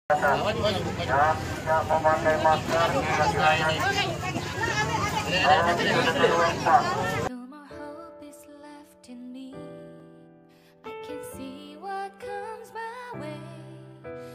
Yang tidak memakai masker bisa dilayani. Tolong duduk di ruang pak. No more hope is left in me. I can see what comes my way.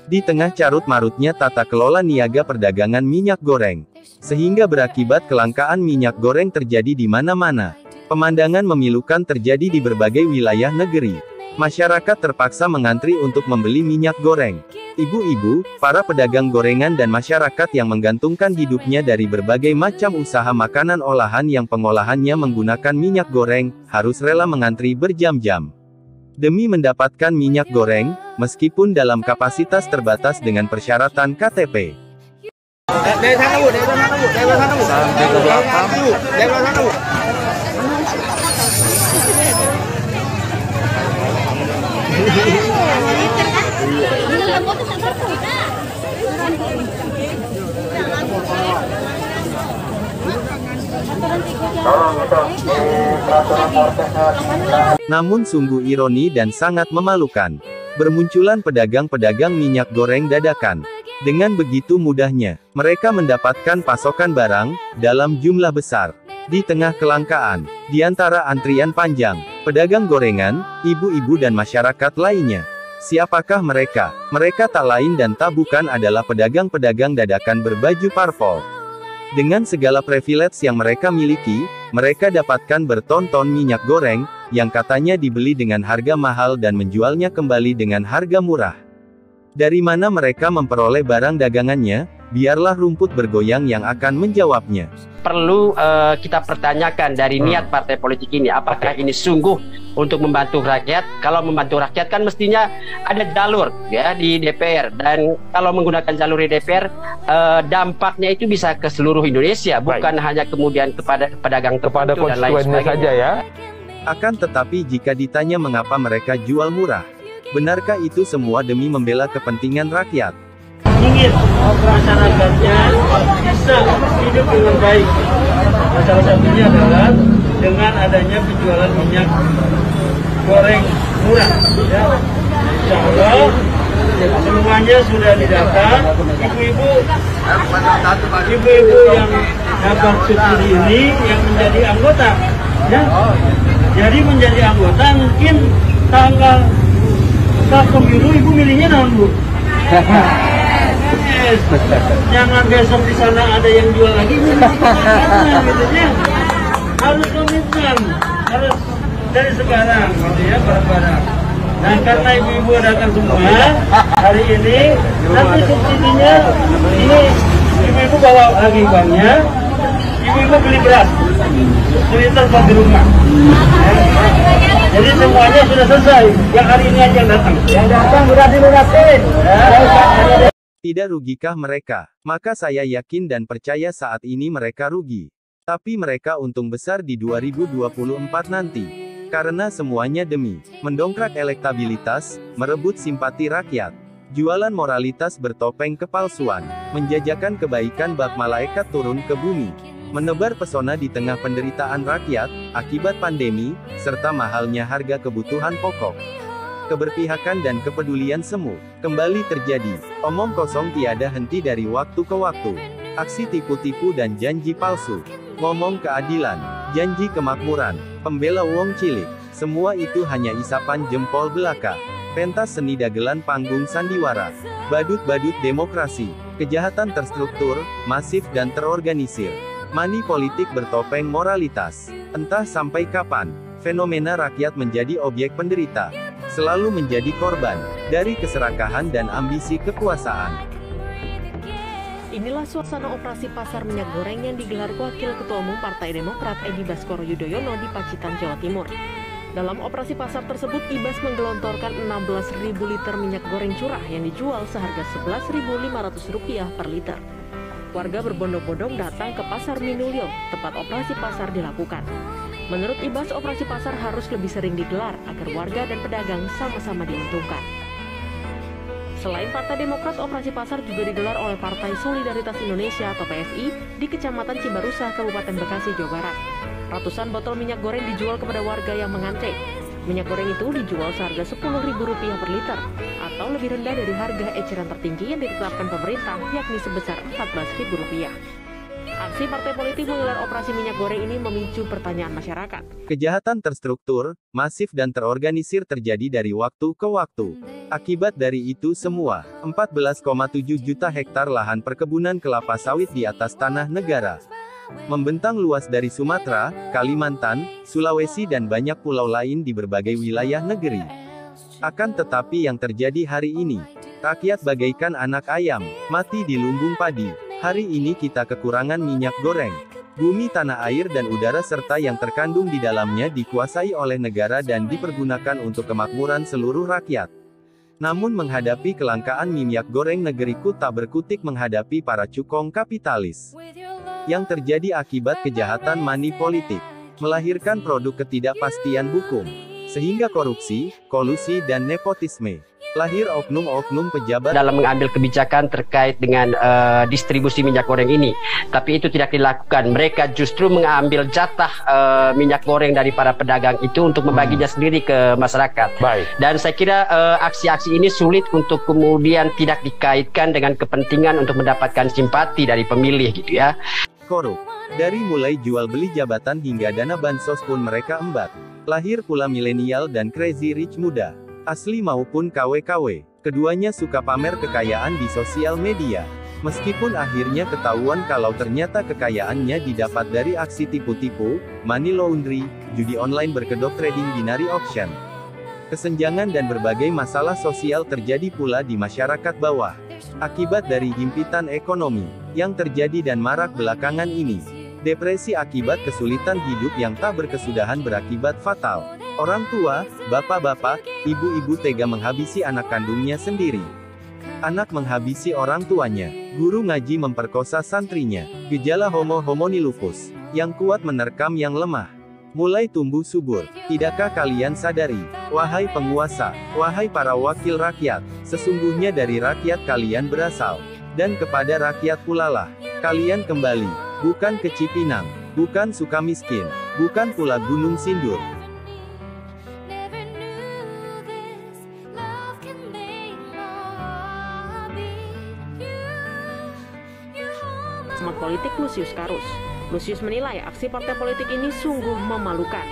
Di tengah carut-marutnya tata kelola niaga perdagangan minyak goreng, sehingga berakibat kelangkaan minyak goreng terjadi di mana-mana. Pemandangan memilukan terjadi di berbagai wilayah negeri. Masyarakat terpaksa mengantri untuk membeli minyak goreng. Ibu-ibu, para pedagang gorengan dan masyarakat yang menggantungkan hidupnya dari berbagai macam usaha makanan olahan yang pengolahannya menggunakan minyak goreng, harus rela mengantri berjam-jam demi mendapatkan minyak goreng, meskipun dalam kapasitas terbatas dengan persyaratan KTP. Sampai ke belakang. Tolong itu di peraturan Orkesnya. Namun sungguh ironi dan sangat memalukan. Bermunculan pedagang-pedagang minyak goreng dadakan. Dengan begitu mudahnya, mereka mendapatkan pasokan barang, dalam jumlah besar. Di tengah kelangkaan, di antara antrian panjang, pedagang gorengan, ibu-ibu dan masyarakat lainnya. Siapakah mereka? Mereka tak lain dan tak bukan adalah pedagang-pedagang dadakan berbaju parpol. Dengan segala privilege yang mereka miliki, mereka dapatkan berton-ton minyak goreng, yang katanya dibeli dengan harga mahal dan menjualnya kembali dengan harga murah. Dari mana mereka memperoleh barang dagangannya? Biarlah rumput bergoyang yang akan menjawabnya. Perlu kita pertanyakan dari niat partai politik ini, apakah ini sungguh untuk membantu rakyat? Kalau membantu rakyat kan mestinya ada jalur ya di DPR, dan kalau menggunakan jalur di DPR dampaknya itu bisa ke seluruh Indonesia, bukan hanya kemudian kepada pedagang Kepada tertentu dan lain konstituennya sebagainya. saja ya. Akan tetapi jika ditanya mengapa mereka jual murah, benarkah itu semua demi membela kepentingan rakyat? Ingin masyarakatnya bisa hidup dengan baik. Salah satunya adalah dengan adanya penjualan minyak goreng murah. Ya. Insya Allah semuanya sudah didata. Ibu-ibu yang dapat subsidi ini yang menjadi anggota, ya. Jadi menjadi anggota mungkin tanggal saat pemilu ibu milihnya tahun Bu. Yes. Jangan besok di sana ada yang jual lagi, karena gitu ya. Harus komitmen, harus dari sekarang gitu ya barang-barang. Nah karena ibu-ibu datang semua hari ini, nanti subsidinya ini ibu-ibu bawa lagi uangnya, ibu-ibu beli beras, seliter buat di rumah. Jadi semuanya sudah selesai, yang hari ini aja yang datang. Yang datang udah dilunasin. Tidak rugikah mereka? Maka saya yakin dan percaya saat ini mereka rugi. Tapi mereka untung besar di 2024 nanti. Karena semuanya demi mendongkrak elektabilitas, merebut simpati rakyat. Jualan moralitas bertopeng kepalsuan, menjajakan kebaikan bak malaikat turun ke bumi. Menebar pesona di tengah penderitaan rakyat, akibat pandemi, serta mahalnya harga kebutuhan pokok. Keberpihakan dan kepedulian semu kembali terjadi. Omong kosong tiada henti dari waktu ke waktu. Aksi tipu-tipu dan janji palsu. Ngomong keadilan, janji kemakmuran, pembela wong cilik. Semua itu hanya isapan jempol belaka. Pentas seni dagelan panggung sandiwara. Badut-badut demokrasi. Kejahatan terstruktur, masif dan terorganisir. Mani politik bertopeng moralitas. Entah sampai kapan, fenomena rakyat menjadi objek penderita. Selalu menjadi korban dari keserakahan dan ambisi kekuasaan. Inilah suasana operasi pasar minyak goreng yang digelar Wakil Ketua Umum Partai Demokrat Edi Baskoro Yudhoyono di Pacitan, Jawa Timur. Dalam operasi pasar tersebut, Ibas menggelontorkan 16.000 liter minyak goreng curah yang dijual seharga Rp11.500 per liter. Warga berbondong-bondong datang ke Pasar Minulio, tempat operasi pasar dilakukan. Menurut Ibas, operasi pasar harus lebih sering digelar agar warga dan pedagang sama-sama diuntungkan. Selain Partai Demokrat, operasi pasar juga digelar oleh Partai Solidaritas Indonesia atau PSI di Kecamatan Cibarusah, Kabupaten Bekasi, Jawa Barat. Ratusan botol minyak goreng dijual kepada warga yang mengantre. Minyak goreng itu dijual seharga Rp10.000 per liter atau lebih rendah dari harga eceran tertinggi yang ditetapkan pemerintah, yakni sebesar Rp14.000. Aksi partai politik menggelar operasi minyak goreng ini memicu pertanyaan masyarakat. Kejahatan terstruktur, masif dan terorganisir terjadi dari waktu ke waktu. Akibat dari itu semua, 14,7 juta hektar lahan perkebunan kelapa sawit di atas tanah negara, membentang luas dari Sumatera, Kalimantan, Sulawesi dan banyak pulau lain di berbagai wilayah negeri. Akan tetapi yang terjadi hari ini, rakyat bagaikan anak ayam, mati di lumbung padi. Hari ini kita kekurangan minyak goreng. Bumi, tanah air dan udara serta yang terkandung di dalamnya dikuasai oleh negara dan dipergunakan untuk kemakmuran seluruh rakyat. Namun menghadapi kelangkaan minyak goreng, negeriku tak berkutik menghadapi para cukong kapitalis. Yang terjadi akibat kejahatan money politik, melahirkan produk ketidakpastian hukum, sehingga korupsi, kolusi dan nepotisme. Lahir oknum-oknum pejabat dalam mengambil kebijakan terkait dengan distribusi minyak goreng ini. Tapi itu tidak dilakukan. Mereka justru mengambil jatah minyak goreng dari para pedagang itu untuk membaginya sendiri ke masyarakat. Baik. Dan saya kira aksi-aksi ini sulit untuk kemudian tidak dikaitkan dengan kepentingan untuk mendapatkan simpati dari pemilih gitu ya. Korup. Dari mulai jual beli jabatan hingga dana bansos pun mereka embat. Lahir pula milenial dan crazy rich muda. Asli maupun KW-KW, keduanya suka pamer kekayaan di sosial media. Meskipun akhirnya ketahuan kalau ternyata kekayaannya didapat dari aksi tipu-tipu, money laundry, judi online berkedok trading binary auction. Kesenjangan dan berbagai masalah sosial terjadi pula di masyarakat bawah. Akibat dari himpitan ekonomi, yang terjadi dan marak belakangan ini. Depresi akibat kesulitan hidup yang tak berkesudahan berakibat fatal. Orang tua, bapak-bapak, ibu-ibu tega menghabisi anak kandungnya sendiri. Anak menghabisi orang tuanya. Guru ngaji memperkosa santrinya. Gejala homo-homoni lupus, yang kuat menerkam yang lemah. Mulai tumbuh subur. Tidakkah kalian sadari, wahai penguasa, wahai para wakil rakyat, sesungguhnya dari rakyat kalian berasal, dan kepada rakyat pula lah kalian kembali, bukan ke Cipinang, bukan Sukamiskin, bukan pula Gunung Sindur. Pengamat politik Lucius Karus. Lucius menilai aksi partai politik ini sungguh memalukan.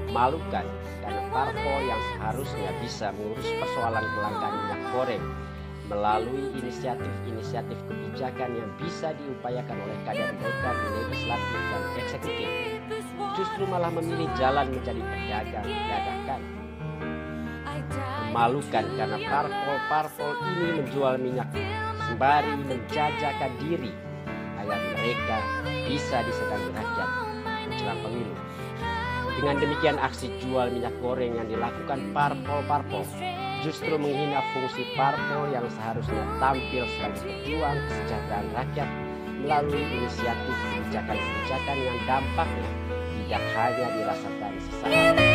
Memalukan karena parpol yang seharusnya bisa mengurus persoalan kelangkaan minyak goreng melalui inisiatif-inisiatif kebijakan yang bisa diupayakan oleh kader mereka di legislatif dan eksekutif, justru malah memilih jalan menjadi pedagang dadakan. Memalukan karena parpol-parpol ini menjual minyak sembari menjajakan diri agar mereka bisa disenangi rakyat menjelang pemilu. Dengan demikian aksi jual minyak goreng yang dilakukan parpol-parpol justru menghina fungsi parpol yang seharusnya tampil sebagai pejuang kesejahteraan rakyat melalui inisiatif kebijakan-kebijakan yang dampaknya tidak hanya dirasakan sesaat.